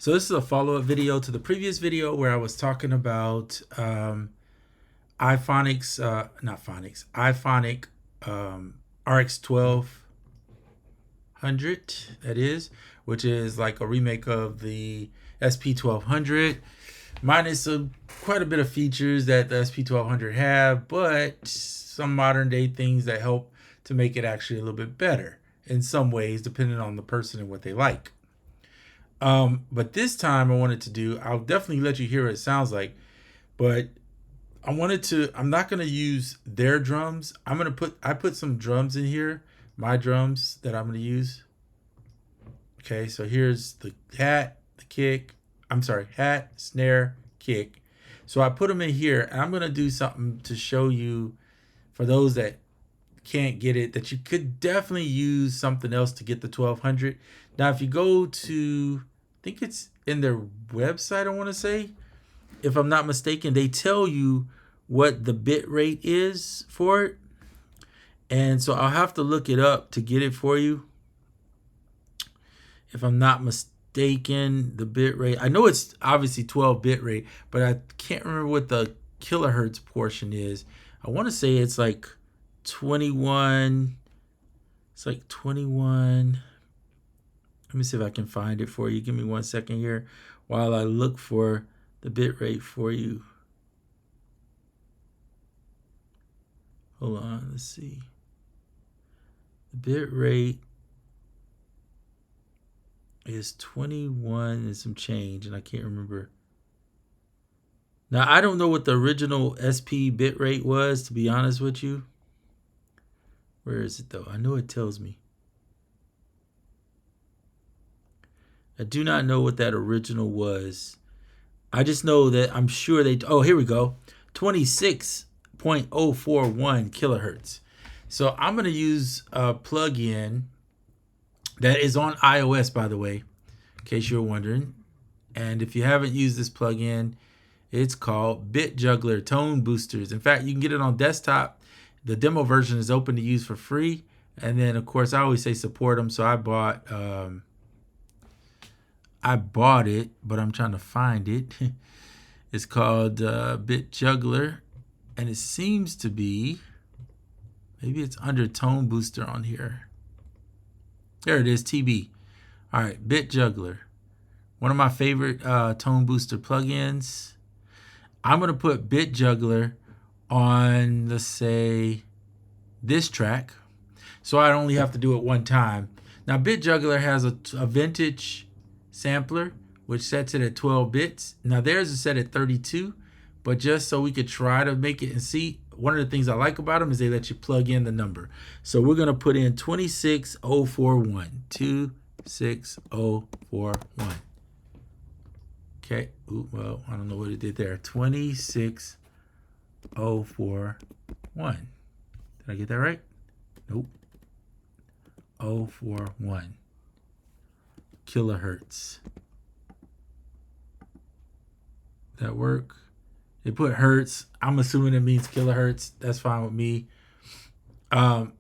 So this is a follow-up video to the previous video where I was talking about Inphonik RX1200, that is, which is like a remake of the SP1200, minus quite a bit of features that the SP1200 have, but some modern day things that help to make it actually a little bit better in some ways, depending on the person and what they like. But this time I wanted to do, I'll definitely let you hear what it sounds like, but I'm not going to use their drums. I put some drums in here, my drums that I'm going to use. Okay, so here's the hat, snare, kick. So I put them in here, and I'm going to do something to show you, for those that can't get it, that you could definitely use something else to get the 1200. Now, if you go to, I think it's in their website, I want to say, if I'm not mistaken, they tell you what the bit rate is for it. And so I'll have to look it up to get it for you. If I'm not mistaken, the bit rate, I know it's obviously 12 bit rate, but I can't remember what the kilohertz portion is. I want to say it's like 21. It's like 21. Let me see if I can find it for you. Give me 1 second here while I look for the bit rate for you. Hold on, let's see. The bit rate is 21 and some change, and I can't remember. Now, I don't know what the original SP bit rate was, to be honest with you. Where is it, though? I know it tells me. I do not know what that original was. I just know that I'm sure oh, here we go. 26.041 kilohertz. So I'm going to use a plugin that is on iOS, by the way, in case you're wondering. And if you haven't used this plugin, it's called BitJuggler Tone Boosters. In fact, you can get it on desktop. The demo version is open to use for free. And then, of course, I always say support them. So I bought it, but I'm trying to find it. It's called BitJuggler, and it seems to be, maybe it's under Tone Booster on here. There it is, TB. All right, BitJuggler, one of my favorite Tone Booster plugins. I'm going to put BitJuggler on, let's say, this track, so I only have to do it one time. Now, BitJuggler has a vintage sampler, which sets it at 12 bits. Now, theirs is set at 32, but just so we could try to make it and see, one of the things I like about them is they let you plug in the number. So we're going to put in 26041. 26041. Okay. Ooh, well, I don't know what it did there. 26041. Did I get that right? Nope. 041 kilohertz. That work? They put hertz. I'm assuming it means kilohertz. That's fine with me. And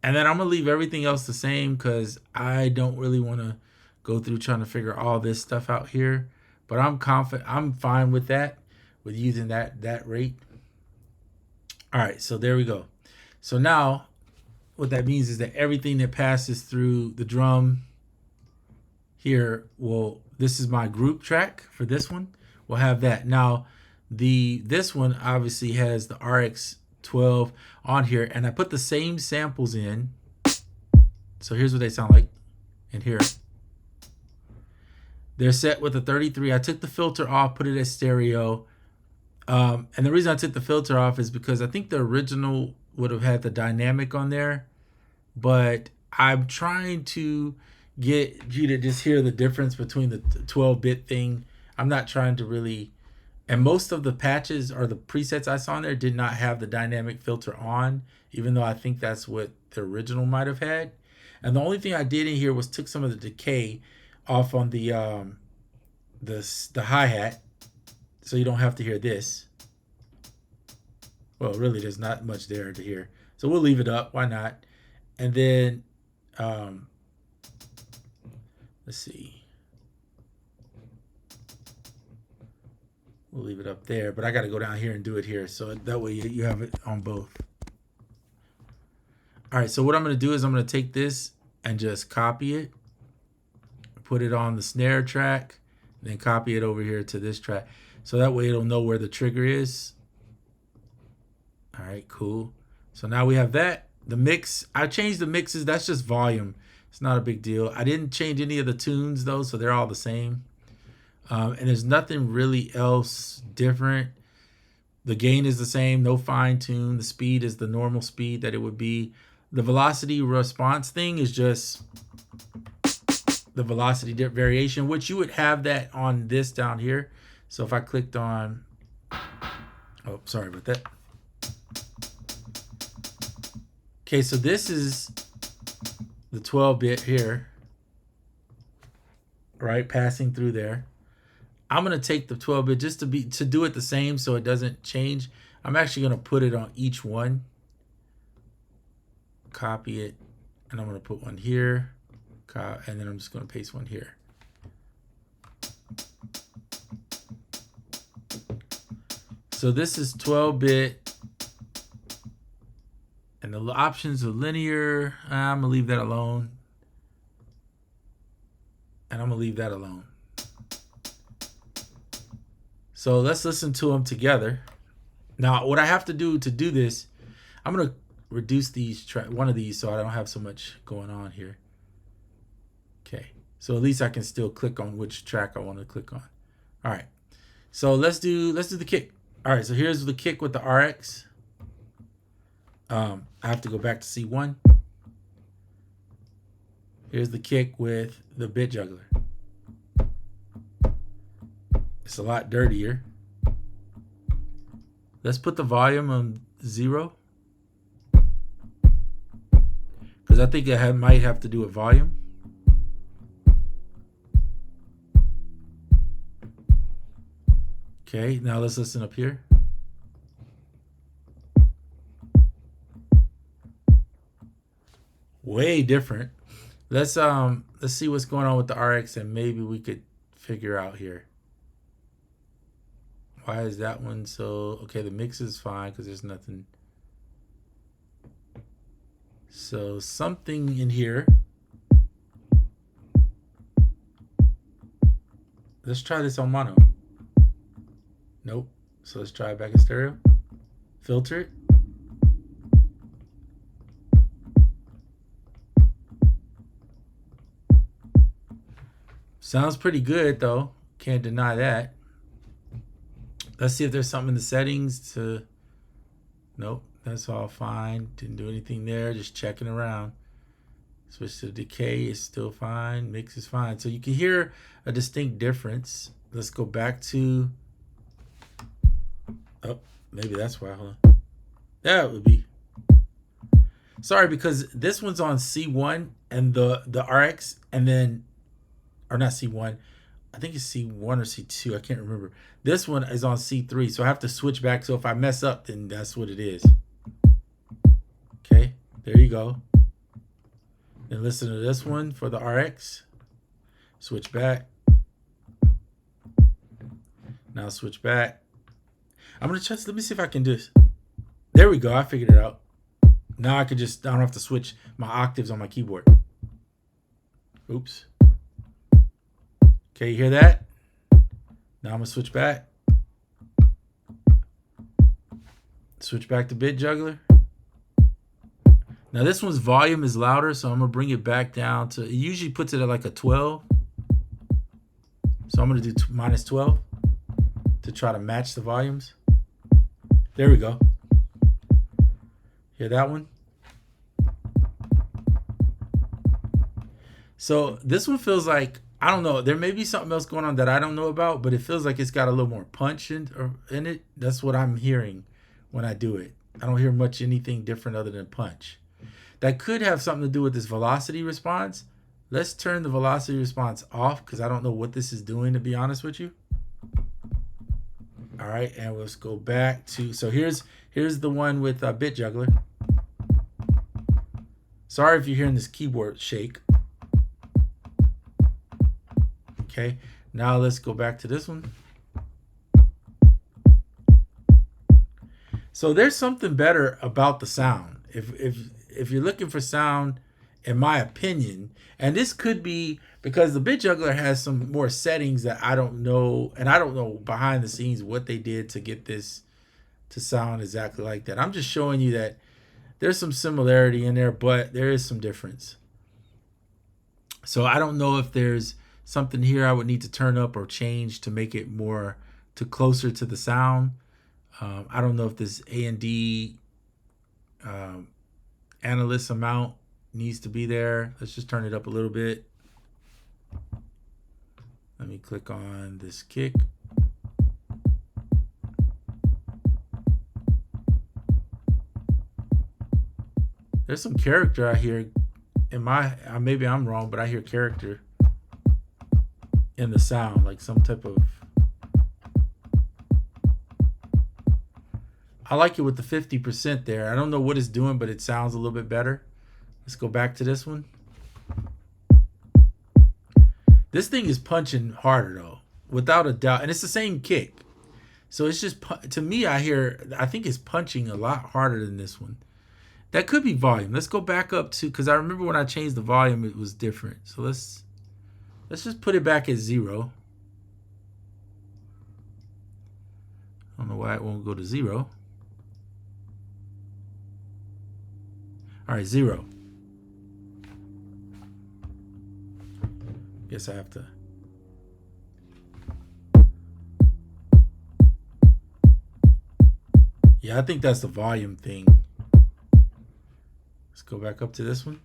then I'm gonna leave everything else the same because I don't really want to go through trying to figure all this stuff out here. But I'm confident. I'm fine with that, with using that rate. All right, so there we go. So now, what that means is that everything that passes through the drum here this is my group track for this one. We'll have that. Now, this one obviously has the RX12 on here, and I put the same samples in. So here's what they sound like in here. They're set with a 33. I took the filter off, put it as stereo. And the reason I took the filter off is because I think the original would have had the dynamic on there, but I'm trying to get you to just hear the difference between the 12-bit thing. I'm not trying to really, and most of the patches or the presets I saw in there did not have the dynamic filter on, even though I think that's what the original might have had. And the only thing I did in here was took some of the decay off on the hi-hat, so you don't have to hear this. Well, really, there's not much there to hear, so we'll leave it up. Why not? And then let's see. We'll leave it up there, but I got to go down here and do it here. So that way you have it on both. All right, so what I'm going to do is I'm going to take this and just copy it, put it on the snare track, then copy it over here to this track. So that way it'll know where the trigger is. All right, cool. So now we have that. The mix, I changed the mixes. That's just volume. It's not a big deal. I didn't change any of the tunes though, so they're all the same. And there's nothing really else different. The gain is the same, no fine tune. The speed is the normal speed that it would be. The velocity response thing is just the velocity variation, which you would have that on this down here. So if I clicked on, oh, sorry about that. Okay, so this is the 12-bit here, right, passing through there. I'm gonna take the 12-bit just to do it the same so it doesn't change. I'm actually gonna put it on each one. Copy it, and I'm gonna put one here, and then I'm just gonna paste one here. So this is 12-bit, and the options are linear. I'm gonna leave that alone, and I'm gonna leave that alone. So let's listen to them together. Now, what I have to do this, I'm gonna reduce one of these so I don't have so much going on here. Okay, so at least I can still click on which track I want to click on. All right, so let's do the kick. All right, so here's the kick with the RX. I have to go back to C1. Here's the kick with the BitJuggler. It's a lot dirtier. Let's put the volume on 0. Because I think it might have to do with volume. Okay, now let's listen up here. Way different. Let's see what's going on with the RX and maybe we could figure out here. Why is that one so... Okay, the mix is fine because there's nothing. So something in here. Let's try this on mono. Nope. So let's try it back in stereo. Filter it. Sounds pretty good though. Can't deny that. Let's see if there's something in the settings to... Nope, that's all fine. Didn't do anything there, just checking around. Switch to decay, is still fine. Mix is fine. So you can hear a distinct difference. Let's go back to... Oh, maybe that's why, hold on. That would be... Sorry, because this one's on C1 and the RX, and then... Or not C1. I think it's C1 or C2. I can't remember. This one is on C3, so I have to switch back. So if I mess up, then that's what it is. Okay, there you go. Then listen to this one for the RX. Switch back. Now switch back. I'm gonna try. Let me see if I can do this. There we go. I figured it out. Now I don't have to switch my octaves on my keyboard. Oops. Okay, you hear that? Now I'm gonna switch back. Switch back to BitJuggler. Now this one's volume is louder, so I'm gonna bring it back down to, it usually puts it at like a 12. So I'm gonna do minus 12 to try to match the volumes. There we go. Hear that one? So this one feels like, I don't know, there may be something else going on that I don't know about, but it feels like it's got a little more punch in it. That's what I'm hearing when I do it. I don't hear much anything different other than punch. That could have something to do with this velocity response. Let's turn the velocity response off because I don't know what this is doing, to be honest with you. All right, and let's go back to, so here's the one with BitJuggler. Sorry if you're hearing this keyboard shake. Okay, now let's go back to this one. So there's something better about the sound. If you're looking for sound, in my opinion, and this could be because the BitJuggler has some more settings that I don't know, and I don't know behind the scenes what they did to get this to sound exactly like that. I'm just showing you that there's some similarity in there, but there is some difference. So I don't know if there's something here I would need to turn up or change to make it more to closer to the sound. I don't know if this A&D analyst amount needs to be there. Let's just turn it up a little bit. Let me click on this kick. There's some character I hear in my, maybe I'm wrong, but I hear character in the sound, like some type of, I like it with the 50% there. I don't know what it's doing, but it sounds a little bit better. Let's go back to this one. This thing is punching harder though, without a doubt. And it's the same kick. So it's just, to me, I think it's punching a lot harder than this one. That could be volume. Let's go back up to, because I remember when I changed the volume, it was different. So let's just put it back at 0. I don't know why it won't go to 0. All right, 0. Guess I have to. Yeah, I think that's the volume thing. Let's go back up to this one.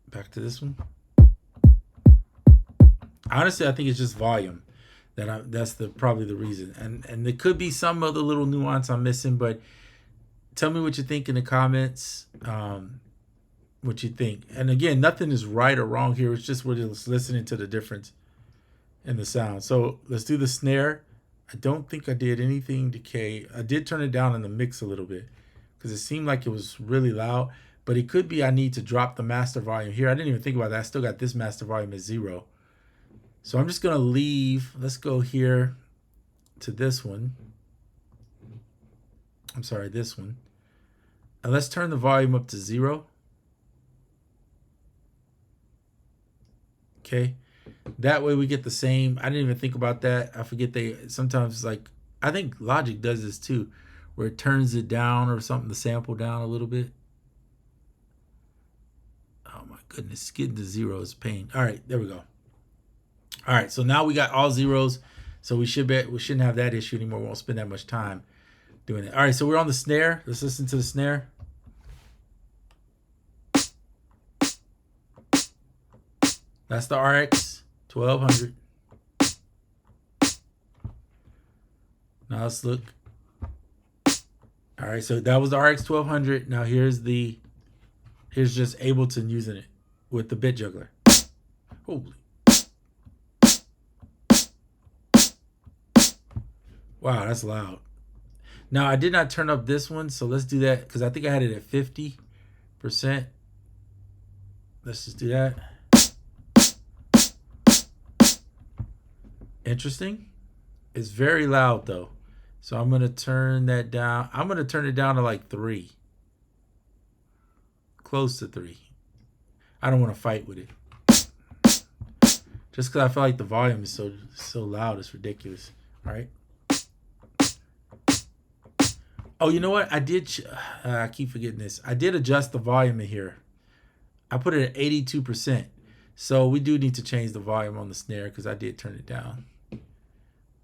Back to this one. Honestly, I think it's just volume. That's probably the reason. And there could be some other little nuance I'm missing, but tell me what you think in the comments. What you think. And again, nothing is right or wrong here. It's just we're just listening to the difference in the sound. So let's do the snare. I don't think I did anything decay. I did turn it down in the mix a little bit because it seemed like it was really loud. But it could be I need to drop the master volume here. I didn't even think about that. I still got this master volume at 0. So I'm just going to leave. Let's go here to this one. I'm sorry, this one. And let's turn the volume up to 0. Okay. That way we get the same. I didn't even think about that. I forget they sometimes, like, I think Logic does this too, where it turns it down or something, the sample down a little bit. Oh my goodness, getting to 0 is pain. All right, there we go. All right, so now we got all zeros, so we shouldn't have that issue anymore. We won't spend that much time doing it. All right, so we're on the snare. Let's listen to the snare. That's the RX1200. Now let's look. All right, so that was the RX1200. Now here's just Ableton using it with the BitJuggler. Holy. Wow, that's loud. Now I did not turn up this one, so let's do that because I think I had it at 50%. Let's just do that. Interesting. It's very loud though. So I'm going to turn that down. I'm going to turn it down to like 3. Close to 3. I don't want to fight with it. Just because I feel like the volume is so loud, it's ridiculous. All right. Oh, you know what? I keep forgetting this. I did adjust the volume in here. I put it at 82%. So we do need to change the volume on the snare because I did turn it down.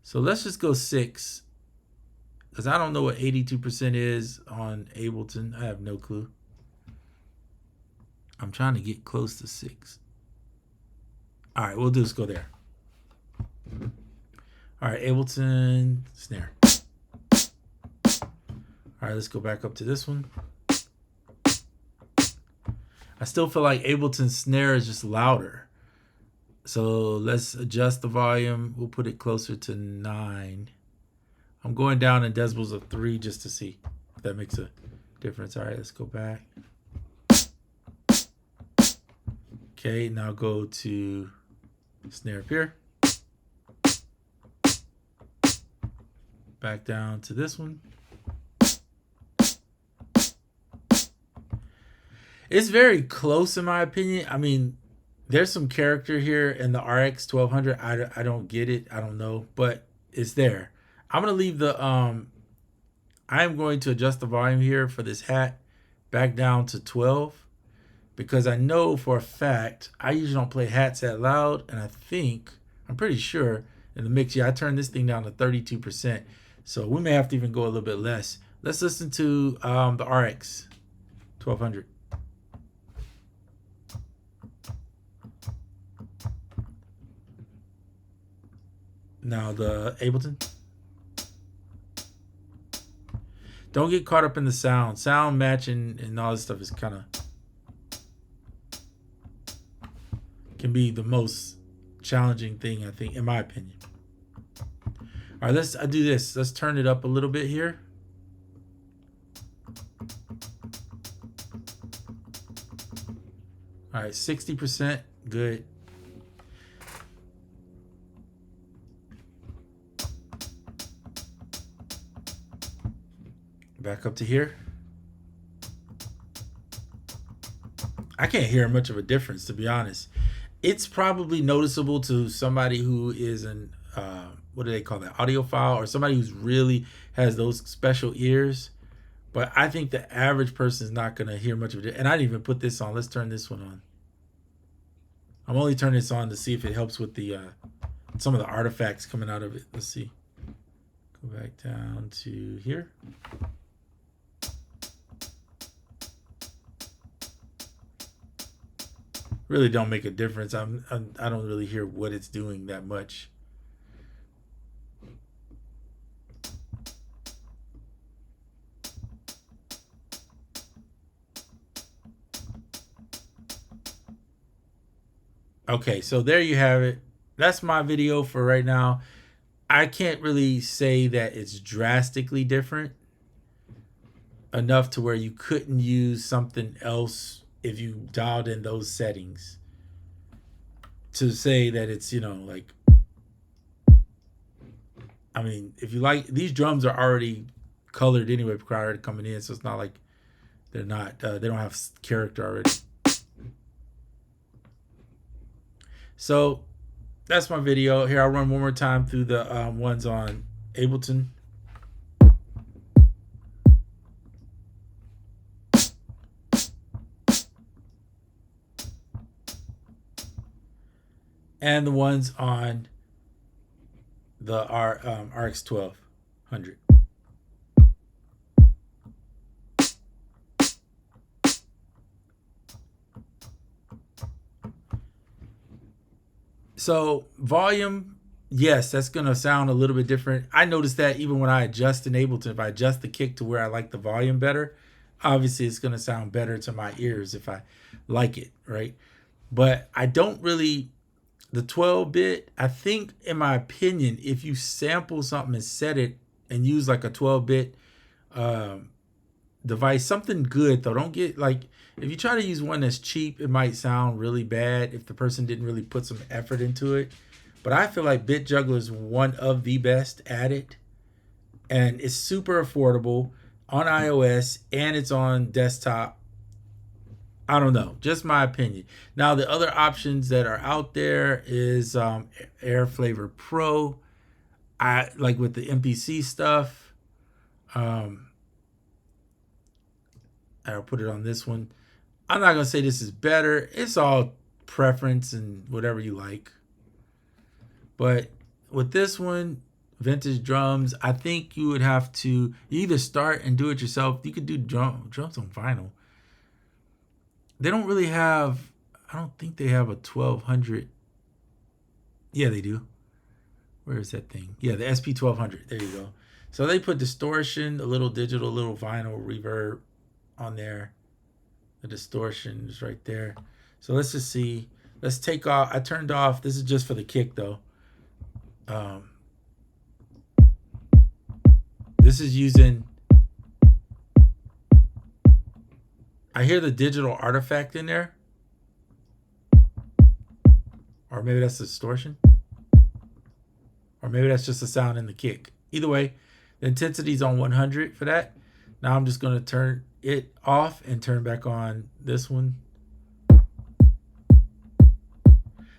So let's just go 6. Because I don't know what 82% is on Ableton. I have no clue. I'm trying to get close to 6. All right, we'll just go there. All right, Ableton snare. All right, let's go back up to this one. I still feel like Ableton's snare is just louder. So let's adjust the volume. We'll put it closer to 9. I'm going down in decibels of 3 just to see if that makes a difference. All right, let's go back. Okay, now go to snare up here. back down to this one. It's very close in my opinion. I mean, there's some character here in the RX1200. I don't get it. I don't know, but it's there. I'm going to leave the I'm going to adjust the volume here for this hat back down to 12 because I know for a fact I usually don't play hats that loud, and I'm pretty sure in the mix, yeah, I turned this thing down to 32%. So we may have to even go a little bit less. Let's listen to the RX1200. Now the Ableton. Don't get caught up in the sound. Sound matching and all this stuff is kind of can be the most challenging thing, I think, in my opinion. All right, let's do this. Let's turn it up a little bit here. All right, 60%, good. Back up to here. I can't hear much of a difference, to be honest. It's probably noticeable to somebody who is an what do they call that, audiophile, or somebody who's really has those special ears. But I think the average person is not going to hear much of it. And I didn't even put this on. Let's turn this one on. I'm only turning this on to see if it helps with the some of the artifacts coming out of it. Let's see. Go back down to here. Really don't make a difference. I don't really hear what it's doing that much. Okay, so there you have it. That's my video for right now. I can't really say that it's drastically different enough to where you couldn't use something else if you dialed in those settings to say that it's, you know, like, I mean, if you like, these drums are already colored anyway prior to coming in, so it's not like they're not, they don't have character already. So that's my video. Here, I'll run one more time through the ones on Ableton. And the ones on the RX1200. So volume, yes, that's going to sound a little bit different. I noticed that even when I adjust in Ableton, if I adjust the kick to where I like the volume better, obviously it's going to sound better to my ears if I like it, right? But I don't really, the 12-bit, I think, in my opinion, if you sample something and set it and use like a 12-bit device, something good though, don't get like, if you try to use one that's cheap, it might sound really bad if the person didn't really put some effort into it. But I feel like BitJuggler is one of the best at it. And it's super affordable on iOS and it's on desktop. I don't know, just my opinion. Now, the other options that are out there is Air Flavor Pro. I like with the MPC stuff. I'll put it on this one. I'm not going to say this is better. It's all preference and whatever you like. But with this one, vintage drums, I think you would have to either start and do it yourself. You could do drums on vinyl. They don't really have, I don't think they have a 1200. Yeah, they do. Where is that thing? Yeah, the SP1200. There you go. So they put distortion, a little digital, a little vinyl reverb on there. The distortion is right there. So let's just see. Let's take off. I turned off. This is just for the kick though. This is using, I hear the digital artifact in there. Or maybe that's the distortion. Or maybe that's just the sound in the kick. Either way, The intensity's on 100 for that. Now I'm just going to turn it off and turn back on this one.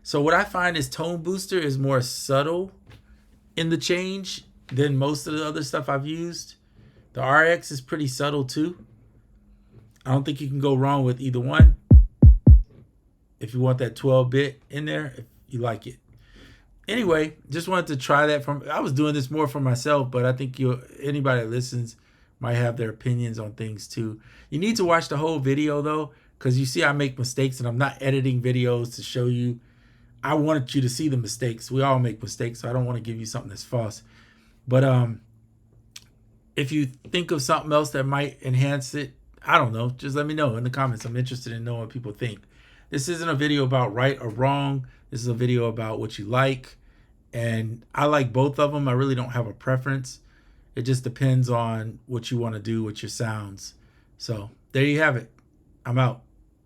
So what I find is ToneBooster is more subtle in the change than most of the other stuff I've used. The RX is pretty subtle too. I don't think you can go wrong with either one. If you want that 12-bit in there, if you like it. Anyway, just wanted to try that. I was doing this more for myself, but I think anybody that listens might have their opinions on things too. You need to watch the whole video though, because you see I make mistakes and I'm not editing videos to show you. I wanted you to see the mistakes. We all make mistakes, so I don't want to give you something that's false. But if you think of something else that might enhance it, I don't know, just let me know in the comments. I'm interested in knowing what people think. This isn't a video about right or wrong. This is a video about what you like. And I like both of them. I really don't have a preference. It just depends on what you want to do with your sounds. So there you have it. I'm out.